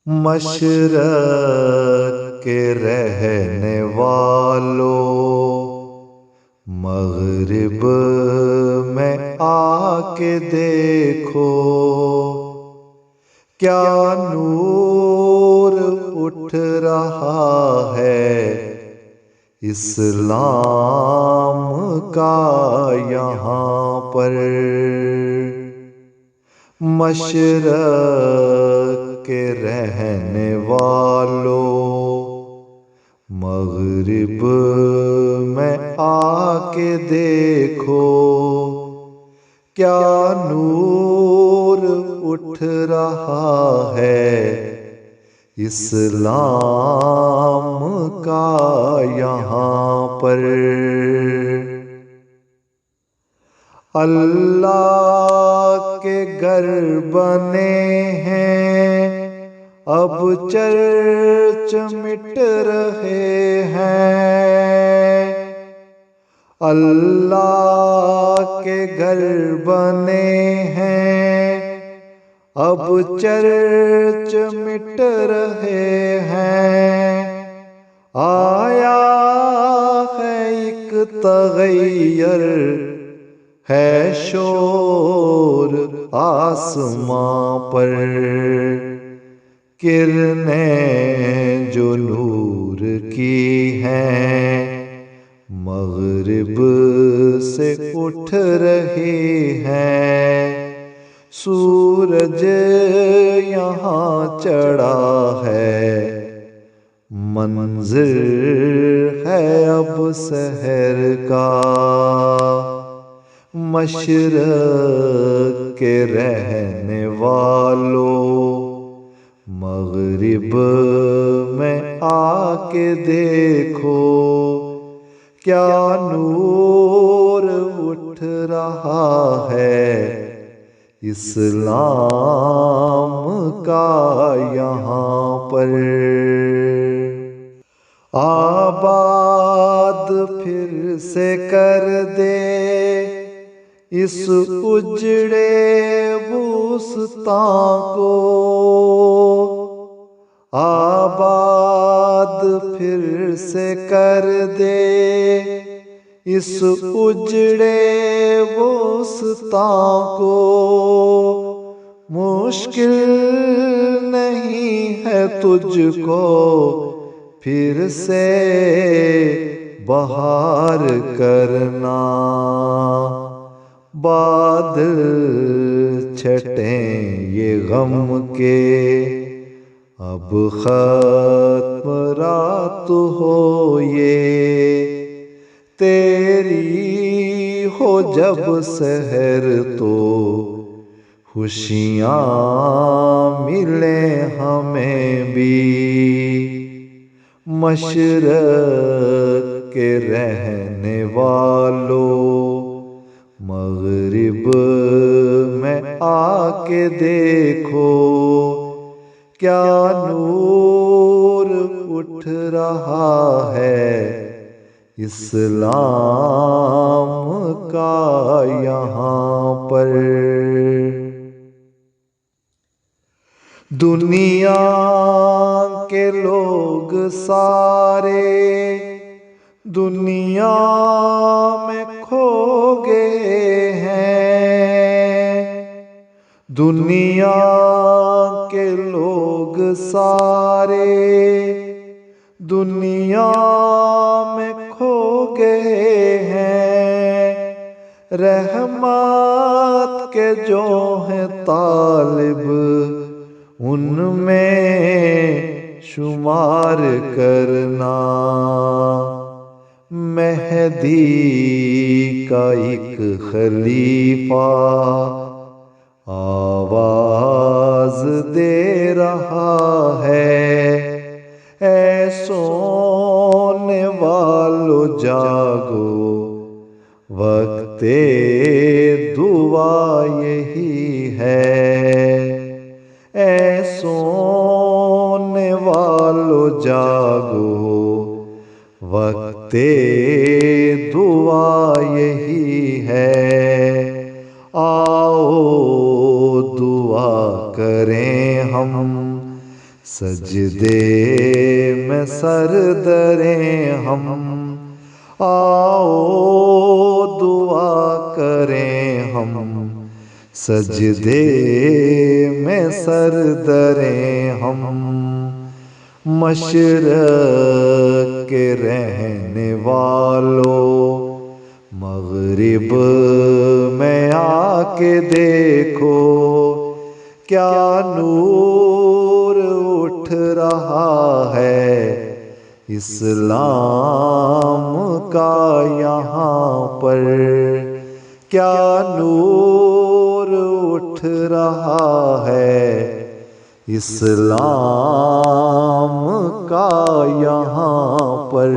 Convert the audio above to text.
مشرق کے رہنے والوں، مغرب میں آ کے دیکھو، کیا نور اٹھ رہا ہے اسلام کا یہاں پر۔ مشرق کے رہنے والوں، مغرب میں آ کے دیکھو، کیا نور اٹھ رہا ہے اسلام کا یہاں پر۔ اللہ کے گھر بنے ہیں، اب چرچ مٹ رہے ہیں۔ اللہ کے گھر بنے ہیں، اب چرچ مٹ رہے ہیں۔ آیا ہے ایک تغیر، ہے شور آسماں پر، کرنیں جو نور کی ہیں مغرب سے اٹھ رہی ہیں۔ سورج یہاں چڑھا ہے، منظر ہے اب سحر کا۔ مشرق کے رہنے والوں، مغرب میں آ کے دیکھو، کیا نور اٹھ رہا ہے اسلام کا یہاں پر۔ آباد پھر سے کر دے اس اجڑے بوستان کو، آباد پھر سے کر دے اس اجڑے بوستان کو۔ مشکل نہیں ہے تجھ کو پھر سے بہار کرنا، بادل چھٹیں یہ غم کے، اب ختم رات ہو یہ، تیری ہو جب سحر تو خوشیاں ملیں ہمیں بھی۔ مشرق کے رہنے والوں، مغرب میں آ کے دیکھو، کیا نور اٹھ رہا ہے اسلام کا یہاں پر۔ دنیا کے لوگ سارے دنیا میں کھو گئے ہیں، دنیا کے لوگ سارے دنیا میں کھو گئے ہیں۔ رحمت کے جو ہیں طالب ان میں شمار کرنا، مہدی کا ایک خلیفہ آواز دے رہا ہے، اے سونے والو جاگو، وقت دعا یہی ہے۔ اے سونے والو جاگو، وقت دعا یہی ہے۔ آؤ دعا کریں ہم سجدے میں سر دریں ہم، آؤ دعا کریں ہم، سجدے میں سر دریں ہم، مشرق کے رہنے والوں مغرب میں آ کے دیکھو، کیا نور اٹھ رہا ہے اسلام کا یہاں پر، کیا نور اٹھ رہا ہے اسلام کا یہاں پر۔